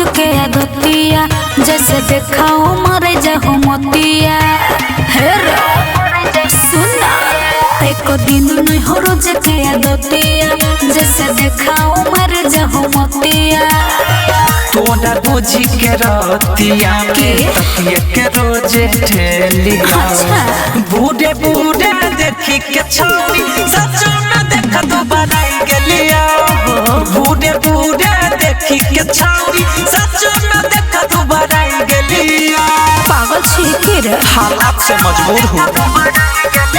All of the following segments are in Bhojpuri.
आदतिया जैसे देखाओ मरे जाओ मोतिया सुना एक दिन नहीं हो रोज के आदतिया जैसे देखाओ मरे जाओ मोतिया तोड़ा बुझी के रतिया के तकिए के रोज ठेलिया बूढ़े बूढ़े देखी के छौरी सचो में देख दोबारा गेलिया बूढ़े बूढ़े देखी के छौरी सचो में देख दोबारा गेलिया पागल छी के रे हालात से मजबूर हूँ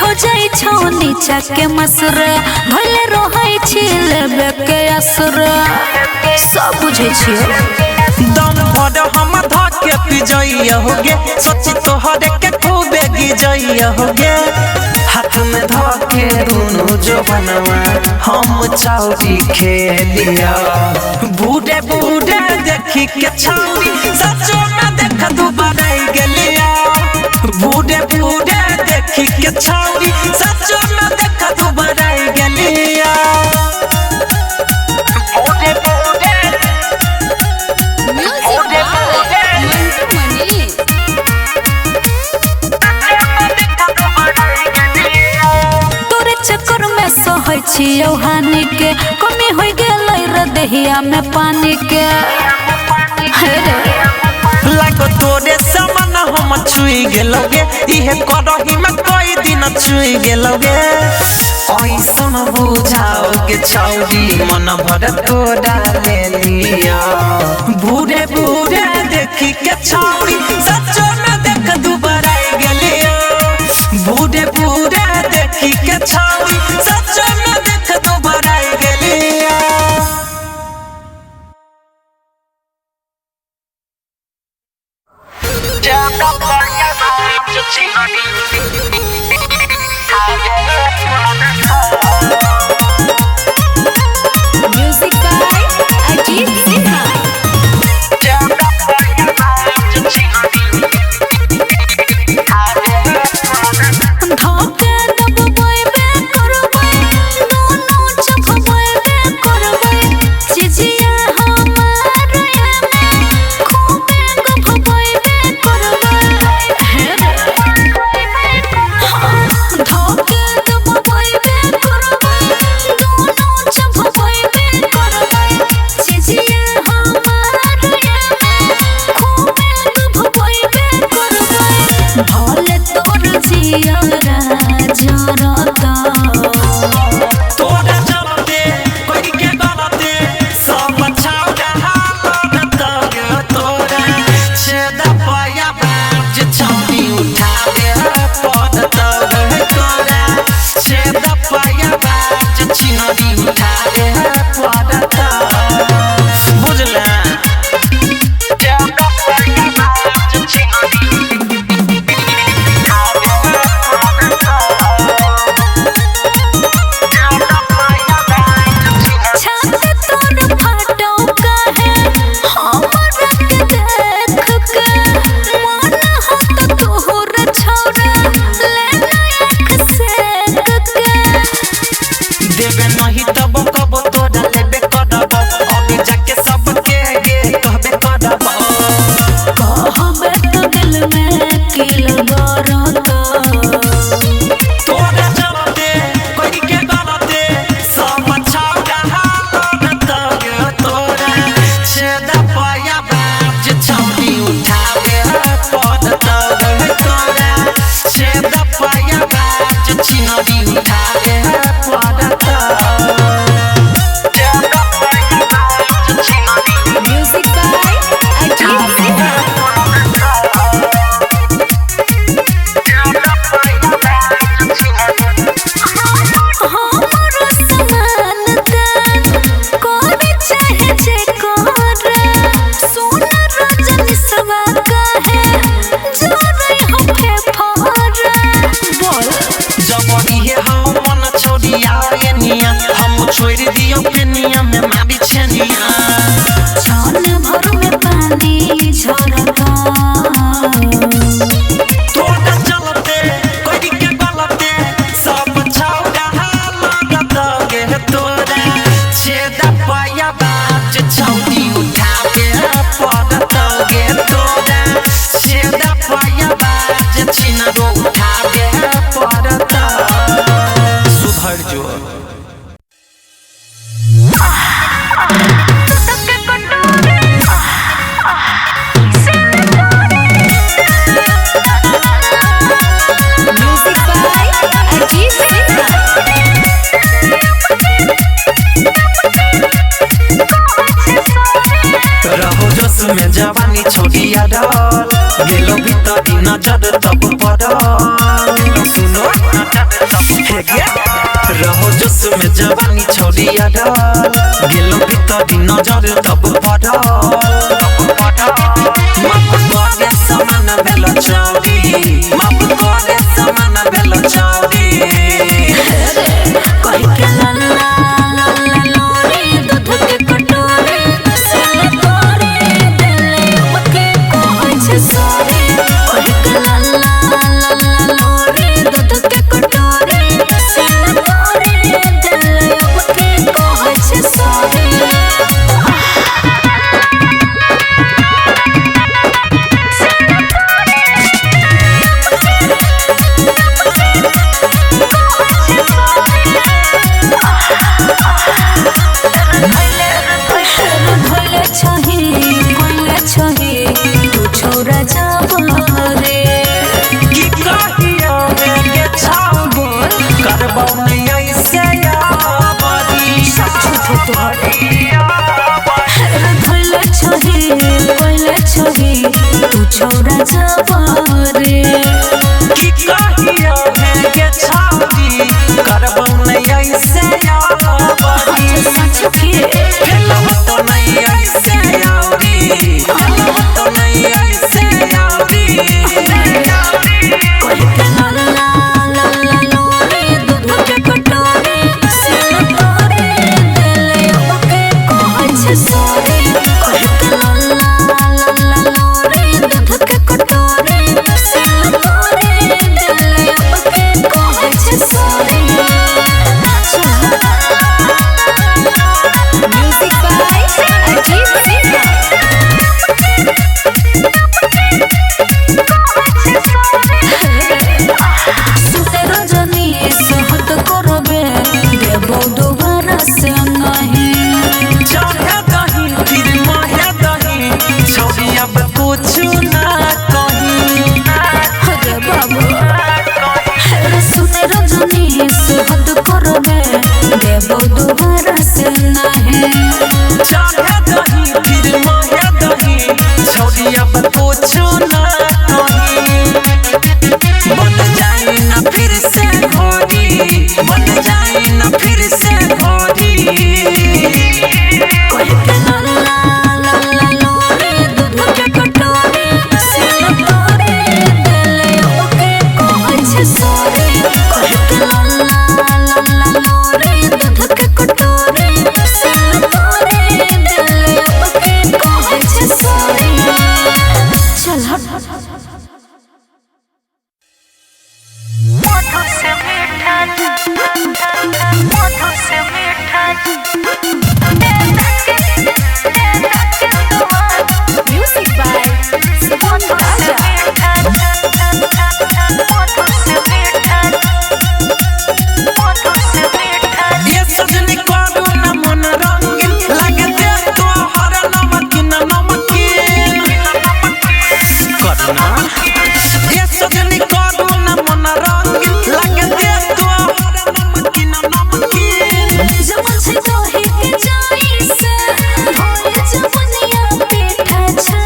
नीचा के मसुर भले रोहै छिलबे के असुर सब बुझे छिए दम भर हम धके पिजइया होगे सोची तोहरे के खूबे गिजइया होगे हाथ में धके दोनों जवानवा हम चाउरी खेलिया बूढ़े बूढ़े देखी के छौरी सचो में देख दोबारा गेलिया बूढ़े बूढ़े देखी के छौरी सचो में देख दोबारा गेलिया हानि के कमी हो गई रे दहिया में पानी के लागो तोरे सामान हम छुई गेलोगे इहे करही में कई दिन छुई गेलोगे ऐसन बुझाओगे छौरी मन भर तोड़ा ले लिया बूढ़े बूढ़े देखी के छौरी सचो में देख दोबारा गेलिया बूढ़े बूढ़े देखी के छौरी सचो में देख दोबारा गेलिया म्यूजिक बाय अजीत सिन्हा नहीं झरता तोड़ा चलते कोई के गलते सब छौड़ा लगतगे तोरा छेदा पाया बाज छौड़ी उठा के पड़तगे तोरा छेदा पाया बाज छिनरो उठा के पड़ता सुधर जो रहो जोश में जवानी छोड़िया डर गेलो भीतर नजर तब पड़ल सुनो हे गे रहो जोश में जवानी छोड़िया डर गेलो भीतर नजर तब पड़ल माफ करे समान भेल चौड़ी माफ करे समान भेल चौड़ी कहि के लल्ला लल्ला लोरी दूध के कटोरी से तोरे दिले मके कहै छै सॉरी कहि के लल्ला लल्ला लोरी दूध के कटोरी से तोरे दिले मके कहै छै सॉरी छोरा जबारे की कहियो है के छौड़ी करबौ नहीं ऐसे यारी सच के हेलो तो नहीं ऐसे यारी हेलो तो नहीं ऐसे यारी कहि के लल्ला लल्ला लोरी दूध के कटोरी से तोरे दिले मके कहै छै सॉरी कहि के लल्ला लल्ला लोरी दूध के कटोरी से तोरे दिले मके कहै छै sorry music by Ajit Singh सुते रजनी सहत करबे देबो दोबारा से नहीं चाहे दही फिर माहे दही छौड़ी अब कुछ ना कहीं अरे बाबू सुते रजनी सहत करबे देबो दोबारा से नहीं चाहे दही फिर माहे दही छौड़ी अब कुछ ना कहीं बन जाए ना फिर से घोड़ी बन जाए ना फिर से घोड़ी कहि के लल्ला लल्ला लोरी दूध के कटोरी से तोरे दिले मके कहै छै सॉरी कहि के लल्ला लल्ला लोरी दूध के कटोरी से तोरे दिले मके कहै छै सॉरी चल हट म्यूजिक बाय सुगम राजा ये सजनी करू ना मन रंगीन लगे दे तो हर नमकीन नमकीन करना ये सजनी करू ना मन रंगीन लगे दे तो हर नमकीन नमकीन जमन छै तोहे के जाई से भोरे जवनिया पेठा छै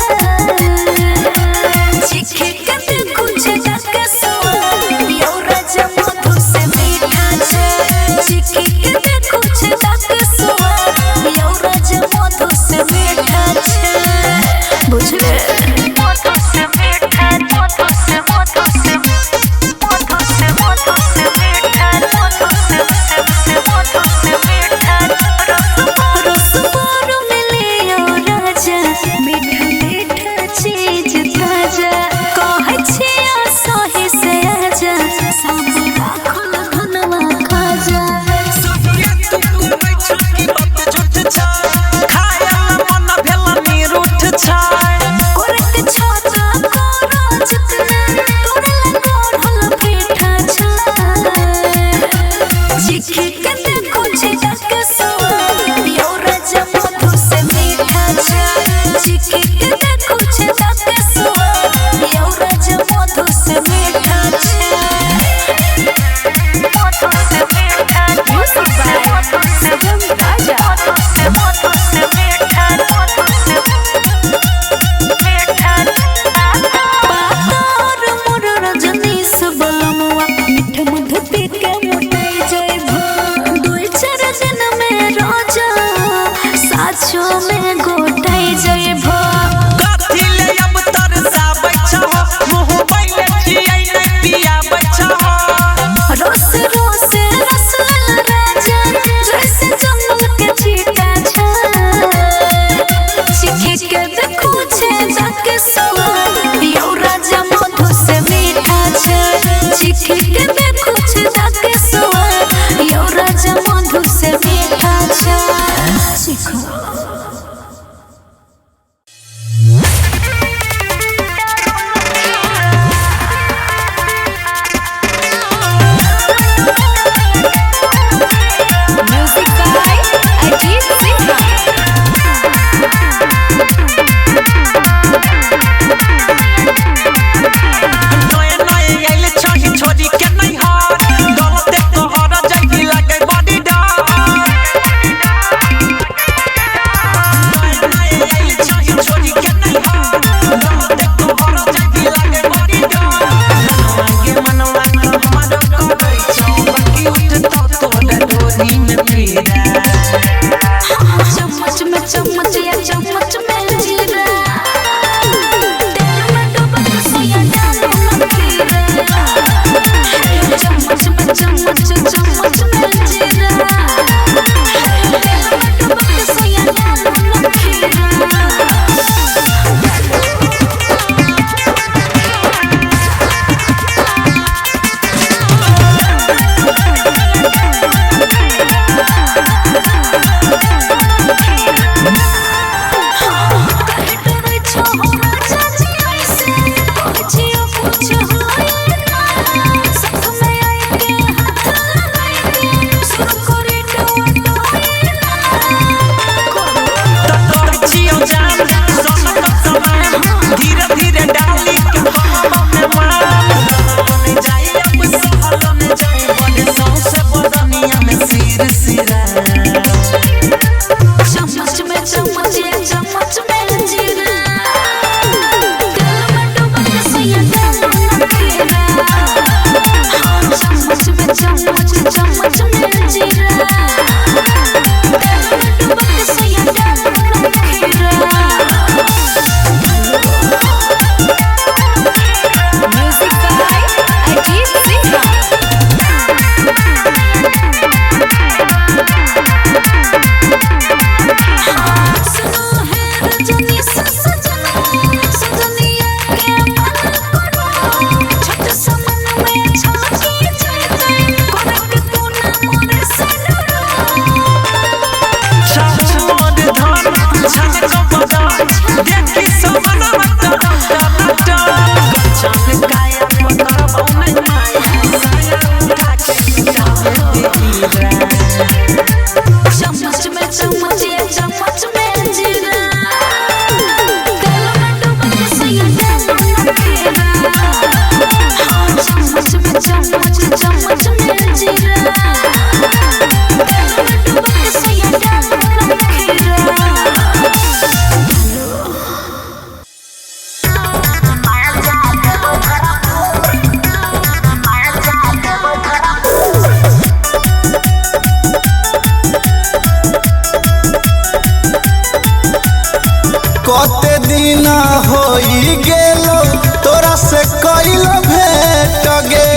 कते दिन होई गेलो तोरा से कइल भेट गे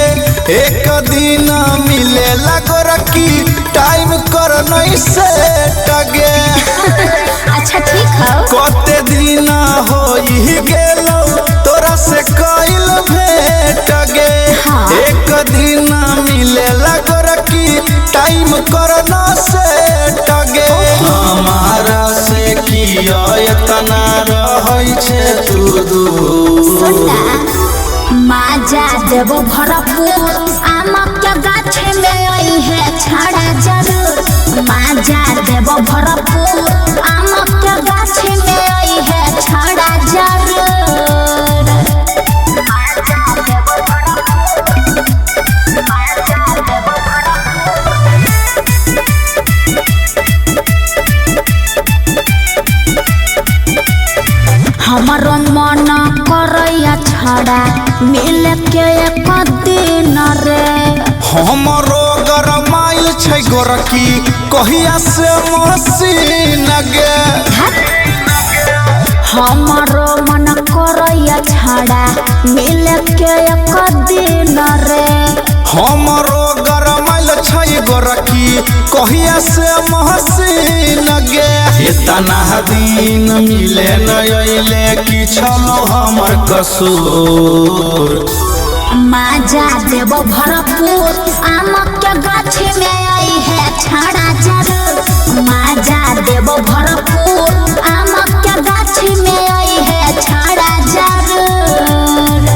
एक दिन मिले लगरकी टाइम कर नहीं सेट गे अच्छा ठीक है कते दिन होई गेलो तोरा से कइल भेट गे एक दिन मिले लगरकी टाइम कर न सेट गे हमारा से किया इतना रहै छे तू दूर माजा देवो भरपूर आमक के गाछ में आई है छाड़ा जरूर माजा देवो भरपूर आमक के गाछ में आई है छाड़ा जरूर माजा देवो भरपूर माजा देवो हमारो मन करैया छड़ा मिल के एक दिन रे हमरो गरमाइल छै गोरकी कहिया से मसीन गे हमारो मन करैया छड़ा मिल के एक दिन रे हमरो गरमाइल छै गोरकी कहिया से मसीन गे इतना दिन मिले न अइले कि छलो हमर कसूर माजा देवो भरपूर आमक के गाछ में आई है छाड़ा जरूर माजा देवो भरपूर आमक के गाछ में आई है छाड़ा जरूर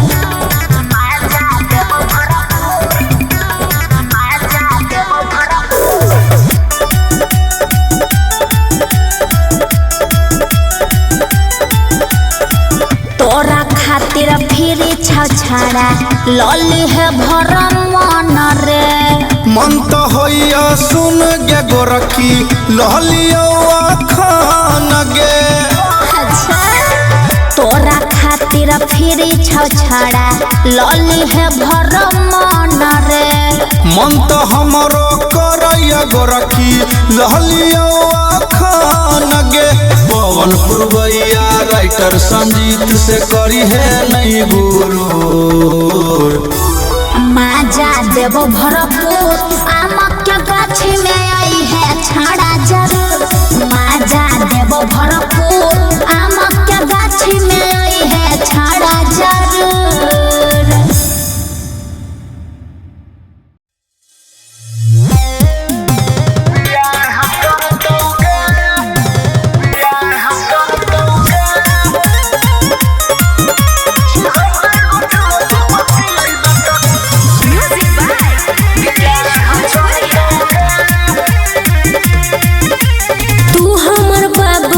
माजा देवो भरपूर माजा देवो भरपूर तोरा खातिर फिर छछड़ा लली है भरम मन रे मन तो होइया सुन गे गोरकी लहलियो खान गे अच्छा तोरा खातिर फिर छछड़ा लली है भरम मन रे मन तो हमरो करैया गोरकी लहलियो खान गे पवन पुरवैया राइटर संजीत से करी है नहीं गुरूर माजा देवो भरपूर आमक के गाछ में आई है छाड़ा जरूर माजा देवो भरपूर आमक के गाछ में आई है छाड़ा जरूर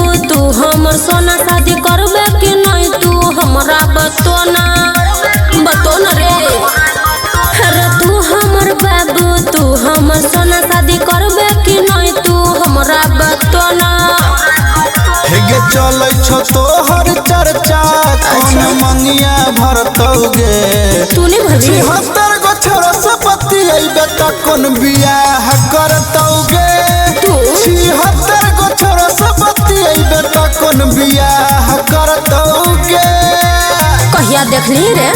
सोना शादी करबे कि नहीं तू हमरा बतोना रे अरे तू हमर बाबू तू हमर सोना शादी करबे कि नहीं तू हमरा बतोना हेगे चलै छ तोहर चर्चा कौन मंगिया भरतौगे तू नहीं भरबी 76 गो छोरा से बतियैबे त कोन बियाह करतौगे तू 76 गो छोरा से बतियैबे त कोन बियाह करतौगे कहिया देखली रे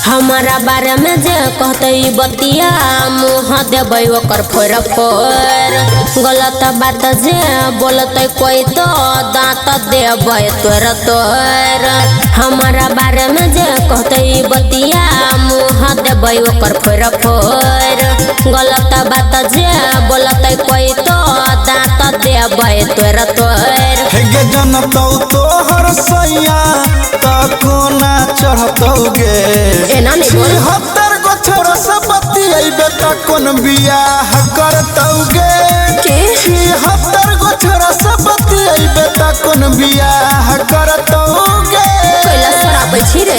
हमारा बारे में जे कहते बतिया मुँह देबै ओकर फोर फोर गलत बात जे बोलते कोई तो दांत देबै तोर तोर हमारा बारे में जे कहते बतिया मुँह देबै ओकर फोर फोर गलत बात जे बोलते कोई तो दांत देबै तोर तोर हेगे जनतौ तोहर सैया त कोना चढ़तौगे एना नहीं बोल 76 गो छोरा से बतियैबे त कोन बियाह करतौगे के 76 गो छोरा से बतियैबे त कोन बियाह करतौगे कैला सराबै छी रे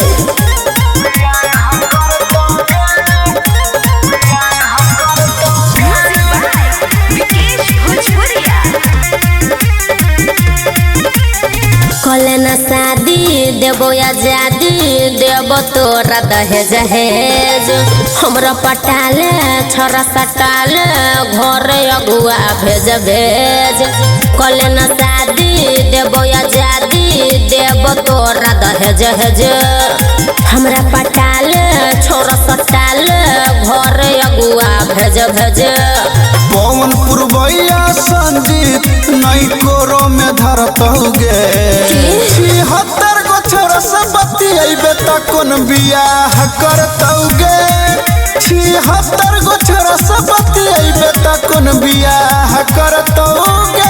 कले न शादी देबो आजादी देबो तोरा दहेज हेज हमरा पटाले छोरा सटाले घर अगुआ भेज भेज कले न शादी देबो आजादी देबो तोरा दहेज हेज हमरा पटाले छोरा सटाले घर अगुआ भेज भेज पवन पुरवैया संजीत नई कोरो में धरतौगे 76 गो छोरा से बतियैबे त कोन बियाह करतौगे 76 गो छोरा से बतियैबे त कोन बियाह करतौगे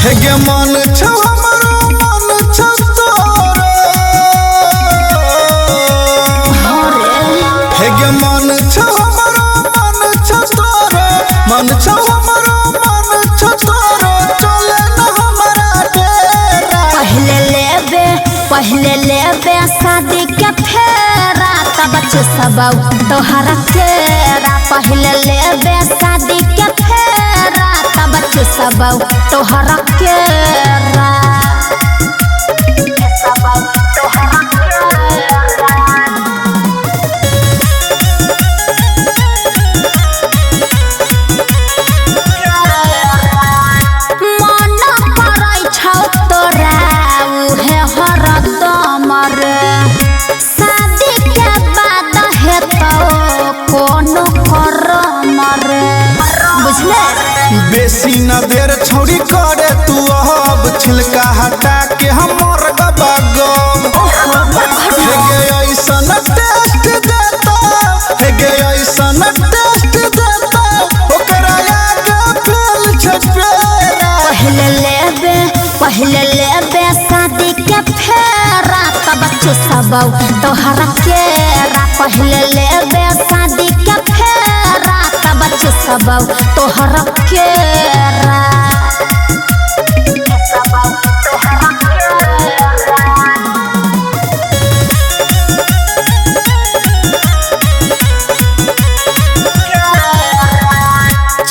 हेगे मन छ हमरो मन छ तोरो हेगे मन छ हमरो मन छ तोरो मन छ हमरो मन छ तोरो चले न हमरा डेरा पहले लेबे शादी के फेरा तब सब तोहरा केरा पहले लेबे शादी के फेरा तब सब तोहरा केरा मन पड़ै छौ तोरा उहे हरदम रे शादी के बाद हेतौ कोनो करम रे बुझले बेसी न देर छोड़ी करे तू अब छिलका हटा के हमर गबा गम हेगे ऐसन टेस्ट देता हेगे ऐसन टेस्ट देता ओकरा आगे फेल छपेरा पहले लेबे शादी के फेरा तब सब तोहरा केरा पहले लेबे शादी के फेरा तब सब तोहरा केरा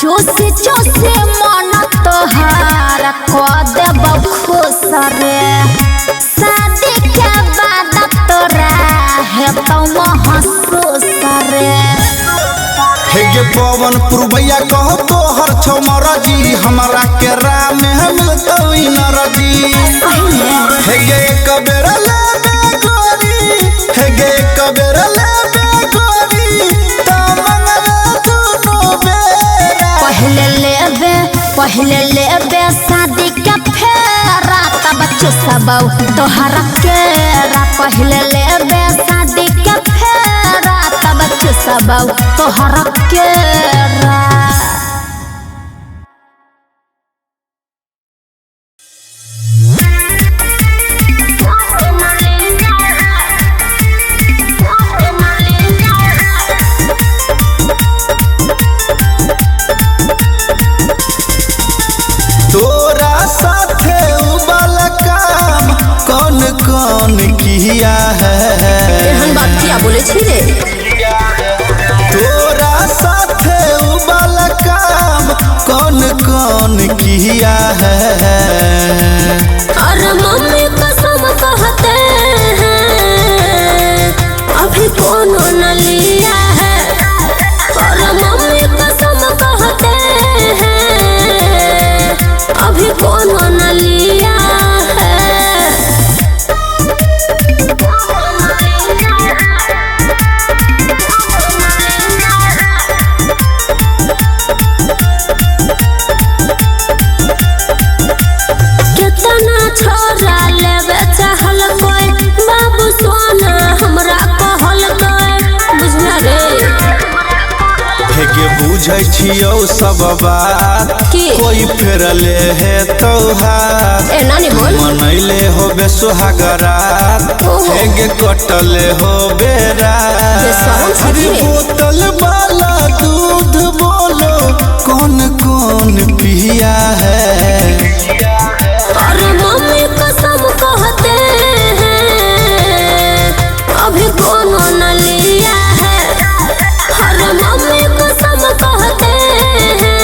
चूसी चूसी मन तोहार को देबौ खुश रे शादी के बाद तोरा हेतौ महसूस रे हेगे पवन पुरवैया कहो तोहर छौ मरजी हमरा के राह में मिलतौ नरजी हेगे एक बेर लेबे गोरी हेगे एक बेर लेबे गोरी त मंगला दुनो बेरा पहले लेबे शादी के फेरा तब सब तोहरा केरा पहले लेबे शादी के फेरा तब सब तोहरा केरा तोरा साथे उबल काम कौन कौन किया है एहन बात क्या बोले छी रे तोरा साथे उबल काम कौन कौन किया है अरे मम्मी कसम कहते हैं अभी कोनो न लिया है अरे मम्मी कसम कहते हैं अभी कोनो न लिया है कितना छोरा लेवे चाहल कोई बाबू सोना हमरा कहल कोई बुझना रे हेगे बुझै छियौ सब बात की? कोई फेरले है तोहार ए नानी बोल मनैले होबे सुहागरात ओहो। हेगे कटले होबे रात बेशरम छी अरे रे। बोतल वाला दूध बोलो कौन कौन कौन पिया है। और मम्मी कसम कहते हैं अभी कोनो न लिया है। और मम्मी कसम कहते हैं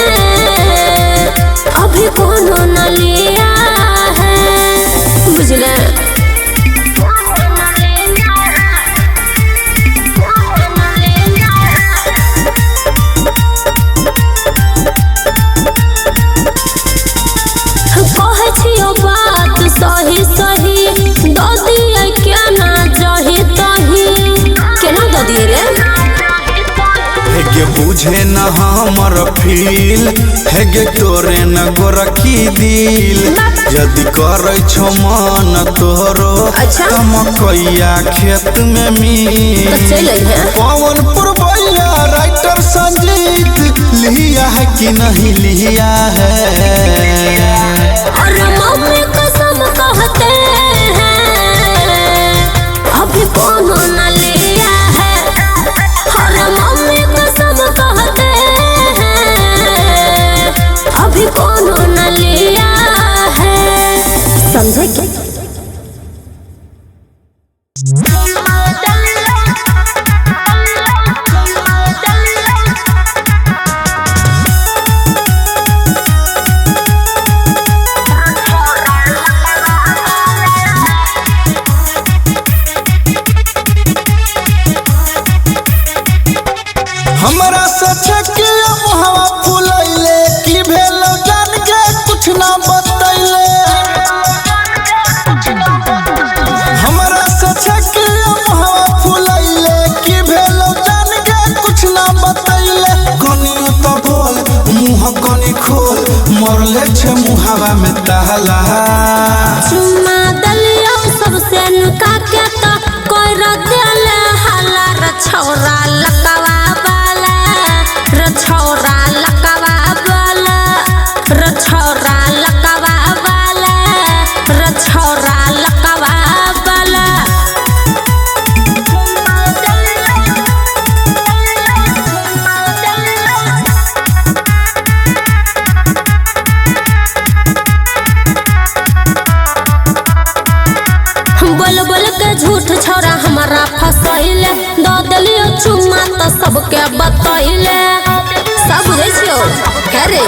अभी कोनो न लिया है। बुझले बात सही सही दादी क्या ना जही तही केना दादी रे हेगे बुझे न हमर फील हेगे तोरे न गोरखी दिल यदि करे छो मन तोरो अच्छा मकैया खेत में मिल तो चले हैं पवन पुरवैया राइटर संजीत लिया है कि नहीं लिया है। और मम्मी कसम कहते हैं अभी कोनो न लिया है। और मम्मी कसम कहते हैं अभी कोनो न लिया है। समझे क्या हमरा सच के हवा फुलैले की भेल जान के कुछ ना बतैले। हमरा सच के हवा फुलैले की भेल जान के कुछ ना बतैले। कनियो तो बोल मुंह कनी खोल मरले छे मुहावा में ताला। चुम्मा दलियो सबसे नुका के तो कोई रदेले हाला रे छौरा लकवा वाला रे छौरा लकवा वाला रे छौरा लकवा वाला रे छौरा लकवा वाला। बोल बोल के झूठ छौरा हमारा फसैले दो दलियो चुम्मा तो सबके बतैले सब बुझे छियो अरे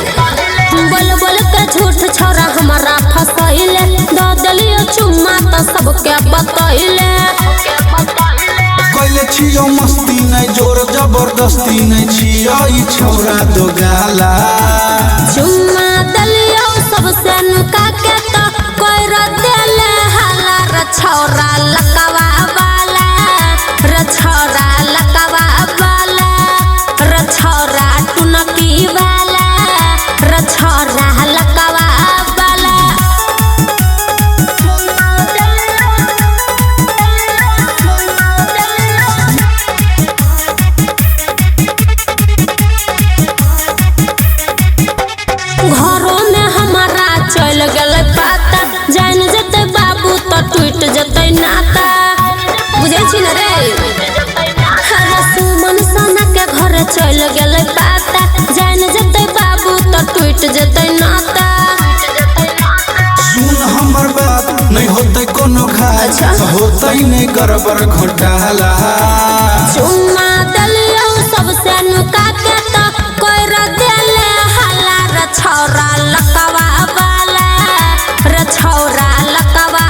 बोल बोल के झूठ छौरा हमारा फसैले दो दलियो चुम्मा तो सबके बतैले। कैले छियो मस्ती नहीं जोर जबरदस्ती नहीं छियो ई छौरा दो गाला। चुम्मा दलियो सबसे नुका के तो कोई रदेले हाला रे छौरा लकवा वाला रे छौरा लकवा वाला रे छौरा टुनकी वाला रे छौरा लकवा वाला। घरों में हमारा चल गल पाता जान जते बाबू तो टूट जते नाता बुझे छी न रे। सुमन सोना के घर चल गल पाता जान जते बाबू तो टूट जते नाता। सुन हमर बात नहीं होते कोनो घात अच्छा। होते नहीं गड़बड़ घोटाला। चुम्मा दलियो सबसे नुका के तो कोई रदेले हाला रे छौरा लकवा वाला रे छौरा लकवा